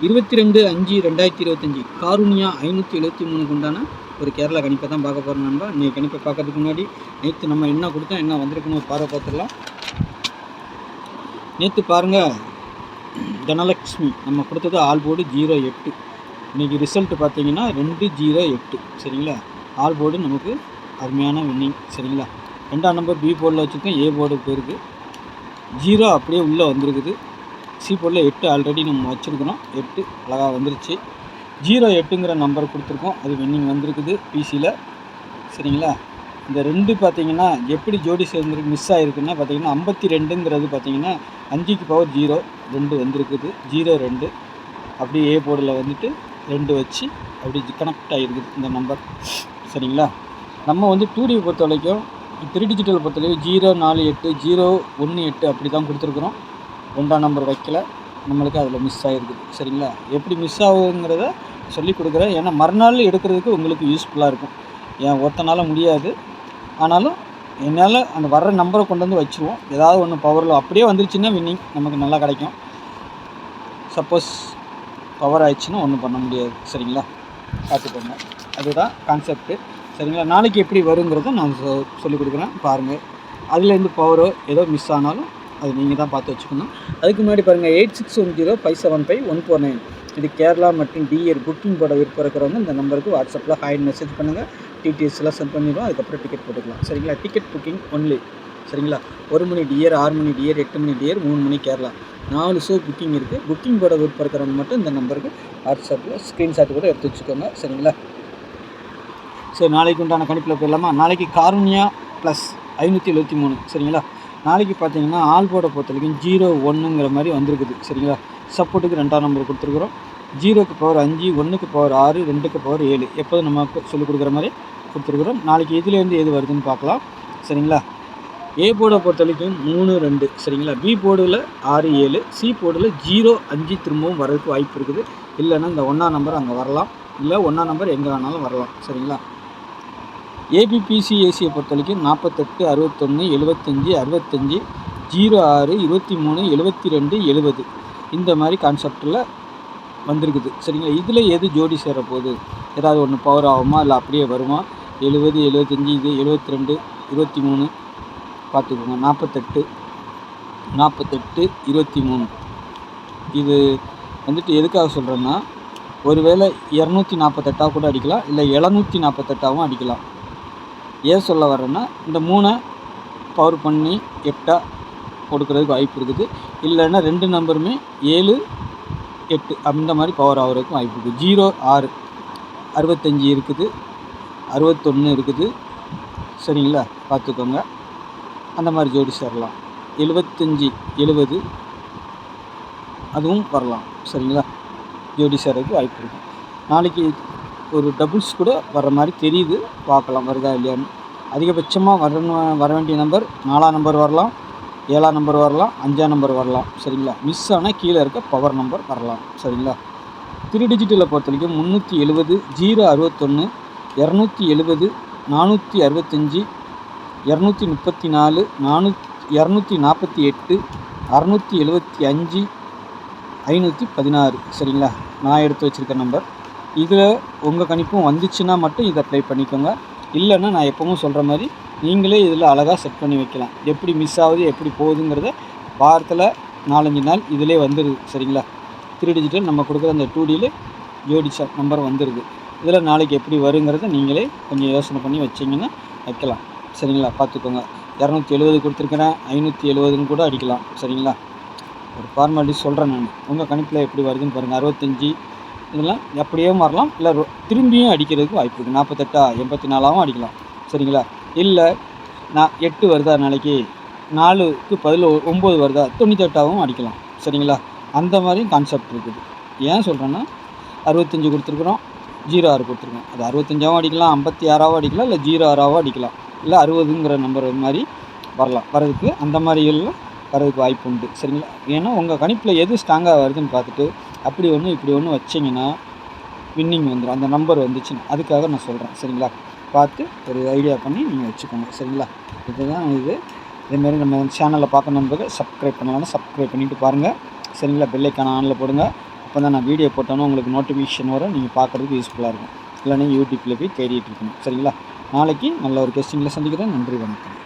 22/5/2025 காருண்யா 573 உண்டான ஒரு கேரளா கணிப்பை தான் பார்க்க போகிறோம் நண்பா. இன்றைக்கி கணிப்பை பார்க்கறதுக்கு முன்னாடி நேற்று நம்ம என்ன கொடுத்தோம், என்ன வந்திருக்குன்னு பார்த்துடலாம். நேற்று பாருங்கள், தனலக்ஷ்மி நம்ம கொடுத்தது ஆல் போர்டு 08. இன்றைக்கி ரிசல்ட் பார்த்தீங்கன்னா 208. சரிங்களா, ஆல் போர்டு நமக்கு அருமையான வின்னிங். சரிங்களா, 2ஆம் நம்பர் பி போர்டில் வச்சுருக்கோம், ஏ போர்டு போயிருக்கு. 0 அப்படியே உள்ளே வந்திருக்குது. சி போர்டில் 8 ஆல்ரெடி நம்ம வச்சுருக்கிறோம், 8 அழகாக வந்துருச்சு. 08ங்கிற நம்பர் கொடுத்துருக்கோம், அது வின்னிங் வந்திருக்குது பிசியில். சரிங்களா, இந்த 2 பார்த்தீங்கன்னா எப்படி ஜோடி சேர்ந்துருக்கு மிஸ் ஆகிருக்குன்னா பார்த்தீங்கன்னா 52ங்கிறது பார்த்தீங்கன்னா 5க்கு பவர் 0 2 வந்திருக்குது. 02 அப்படியே ஏ போர்டில் வந்துட்டு 2 வச்சு அப்படி கனெக்ட் ஆகிருக்குது இந்த நம்பர். சரிங்களா, நம்ம வந்து 2D பொறுத்த வரைக்கும் 3 டிஜிட்டல் பொறுத்த வரைக்கும் 048 018 அப்படி தான் கொடுத்துருக்குறோம். 2ஆம் நம்பர் வைக்கல, நம்மளுக்கு அதில் மிஸ் ஆகிருக்குது. சரிங்களா, எப்படி மிஸ் ஆகுங்கிறத சொல்லி கொடுக்குறேன். ஏன்னா மறுநாள் எடுக்கிறதுக்கு உங்களுக்கு யூஸ்ஃபுல்லாக இருக்கும். ஏன் ஒருத்தனால முடியாது, ஆனாலும் என்னால் அந்த வர்ற நம்பரை கொண்டு வந்து வச்சுருவோம். ஏதாவது ஒன்று பவரில் அப்படியே வந்துருச்சுன்னா வின்னிங் நமக்கு நல்லா கிடைக்கும். சப்போஸ் பவர் ஆயிடுச்சுன்னா ஒன்றும் பண்ண முடியாது. சரிங்களா, பார்த்துக்கோங்க, அதுதான் கான்செப்ட்டு. சரிங்களா, நாளைக்கு எப்படி வருங்கிறத நான் சொல்லிக் கொடுக்குறேன் பாருங்கள். அதுலேருந்து பவரோ ஏதோ மிஸ் ஆனாலும் அது நீங்கள் தான் பார்த்து வச்சுக்கணும். அதுக்கு முன்னாடி பாருங்கள், 8610575149 இது கேரளா மற்றும் டிஆர் புக்கிங் போட விருப்பம் இருக்கிறவங்க இந்த நம்பருக்கு வாட்ஸ்அப்பில் ஹாய் மெசேஜ் பண்ணுங்கள். டீட்டெயில்ஸ்லாம் சென்ட் பண்ணிடுவோம், அதுக்கப்புறம் டிக்கெட் போட்டுக்கலாம். சரிங்களா, டிக்கெட் புக்கிங் ஒன்லி. சரிங்களா, 1 மணி டிஆர், 6 மணி டிஆர், 8 மணி டிஆர், 3 மணி கேரளா 4 ஷோ புக்கிங் இருக்குது. புக்கிங் போட விருப்பம் இருக்கிறவங்க மட்டும் இந்த நம்பருக்கு வாட்ஸ்அப்பில் ஸ்க்ரீன்ஷாட் கூட எடுத்து வச்சுக்கோங்க. சரிங்களா, சரி நாளைக்கு உண்டான கணிப்பில் போயிடலாமா. நாளைக்கு காருண்யா ப்ளஸ் 573. சரிங்களா, நாளைக்கு பார்த்தீங்கன்னா ஆல் போர்டை பொறுத்த வரைக்கும் 01ங்கிற மாதிரி வந்திருக்குது. சரிங்களா, சப்போர்ட்டுக்கு 2ஆம் நம்பர் கொடுத்துருக்குறோம். 0க்கு பவர் 5, 1க்கு பவர் 6, 2க்கு பவர் 7 எப்போதும் நம்ம சொல்லிக் கொடுக்குற மாதிரி கொடுத்துருக்குறோம். நாளைக்கு இதுலேருந்து எது வருதுன்னு பார்க்கலாம். சரிங்களா, ஏ போர்டை பொறுத்த வரைக்கும் 3 2. சரிங்களா, பி போர்டில் 6 7, சி போர்டில் 0 5 திரும்பவும் வரதுக்கு வாய்ப்பு இருக்குது. இல்லைன்னா இந்த 1ஆம் நம்பர் அங்கே வரலாம், இல்லை 1ஆம் நம்பர் எங்கே வேணாலும் வரலாம். சரிங்களா, ஏபிபிசிஏசியை பொறுத்த வரைக்கும் 48 61 75 65 06 23 72 70 இந்த மாதிரி கான்செப்டில் வந்திருக்குது. சரிங்களா, இதில் எது ஜோடி சேர போகுது, ஏதாவது ஒன்று பவர் ஆகுமா இல்லை அப்படியே வருமா? 70 75 இது 72 23 பார்த்துக்கோங்க. 48 48 23 இது வந்துட்டு எதுக்காக சொல்கிறேன்னா, ஒருவேளை 248 கூட அடிக்கலாம், இல்லை 748 அடிக்கலாம். ஏன் சொல்ல வரேன்னா, இந்த 3 பவர் பண்ணி 8 கொடுக்குறதுக்கு வாய்ப்பு இருக்குது. இல்லைன்னா 2 நம்பருமே 7 8 அந்த மாதிரி பவர் ஆகிறதுக்கும் வாய்ப்பு இருக்குது. 0 6 65 இருக்குது, 61 இருக்குது. சரிங்களா, பார்த்துக்கோங்க, அந்த மாதிரி ஜோடி சேரலாம். 75 70 அதுவும் வரலாம். சரிங்களா, ஜோடி சேர்றதுக்கு வாய்ப்பு இருக்குது. நாளைக்கு ஒரு டபுள்ஸ் கூட வர்ற மாதிரி தெரியுது, பார்க்கலாம் வருதா இல்லையான்னு. அதிகபட்சமாக வர வேண்டிய நம்பர் 4ஆம் நம்பர் வரலாம், 7ஆம் நம்பர் வரலாம், 5ஆம் நம்பர் வரலாம். சரிங்களா, மிஸ் ஆனால் கீழே இருக்க பவர் நம்பர் வரலாம். சரிங்களா, 3 டிஜிட்டில் பொறுத்த வரைக்கும் 370 061 270 465 234 248 675 516. சரிங்களா, நான் எடுத்து வச்சுருக்க நம்பர். இதில் உங்கள் கணிப்பும் வந்துச்சுன்னா மட்டும் இதை அப்ளை பண்ணிக்கோங்க. இல்லைன்னா நான் எப்பவும் சொல்கிற மாதிரி நீங்களே இதில் அழகாக செட் பண்ணி வைக்கலாம். எப்படி மிஸ் ஆகுது எப்படி போகுதுங்கிறத வாரத்தில் 4-5 நாள் இதிலே வந்துடுது. சரிங்களா, 3 டிஜிட்டல் நம்ம கொடுக்குற அந்த 2Dயில் ஜோடி நம்பர் வந்துடுது. இதில் நாளைக்கு எப்படி வருங்கிறத நீங்களே கொஞ்சம் யோசனை பண்ணி வச்சிங்கன்னா வைக்கலாம். சரிங்களா, பார்த்துக்கோங்க. 270 கொடுத்துருக்குறேன், 570ன்னு கூட அடிக்கலாம். சரிங்களா, ஒரு ஃபார்மாலிட்டி சொல்கிறேன் நான். உங்கள் கணிப்பில் எப்படி வருதுன்னு பாருங்கள். 65 இதெல்லாம் அப்படியே வரலாம், இல்லை திரும்பியும் அடிக்கிறதுக்கு வாய்ப்பு இருக்குது. 48 84 அடிக்கலாம். சரிங்களா, இல்லை நான் 8 வருதா நாளைக்கு, 4க்கு பதில் 9 வருதா 98 அடிக்கலாம். சரிங்களா, அந்த மாதிரியும் கான்செப்ட் இருக்குது. ஏன் சொல்கிறேன்னா 65 கொடுத்துருக்குறோம், 06 கொடுத்துருக்கோம். அது 65 அடிக்கலாம், 56 அடிக்கலாம், இல்லை 06 அடிக்கலாம், இல்லை 60ங்கிற நம்பர் மாதிரி வரலாம். வரதுக்கு அந்த மாதிரிகளில் வரதுக்கு வாய்ப்பு உண்டு. சரிங்களா, ஏன்னா உங்கள் கணிப்பில் எது ஸ்ட்ராங்காக வருதுன்னு பார்த்துட்டு அப்படி ஒன்று இப்படி ஒன்று வச்சிங்கன்னா வின்னிங் வந்துடும். அந்த நம்பர் வந்துச்சுன்னா அதுக்காக நான் சொல்கிறேன். சரிங்களா, பார்த்து ஒரு ஐடியா பண்ணி நீங்கள் வச்சுக்கோங்க. சரிங்களா, இதுதான் இது. இதேமாரி நம்ம சேனலில் பார்க்க நண்பர்கள் சப்ஸ்கிரைப் பண்ணலாம், சப்ஸ்கிரைப் பண்ணிவிட்டு பாருங்கள். சரிங்களா, பெல் ஐக்கான ஆனில் போடுங்க. அப்போ தான் நான் வீடியோ போட்டோன்னா உங்களுக்கு நோட்டிஃபிகேஷன் வரும், நீங்கள் பார்க்குறதுக்கு யூஸ்ஃபுல்லாக இருக்கும். இல்லைன்னா யூடியூப்பில் போய் தேடிட்டு இருக்கணும். சரிங்களா? நாளைக்கு நல்ல ஒரு கொஸ்டினில் சந்திக்கிறேன். நன்றி, வணக்கம்.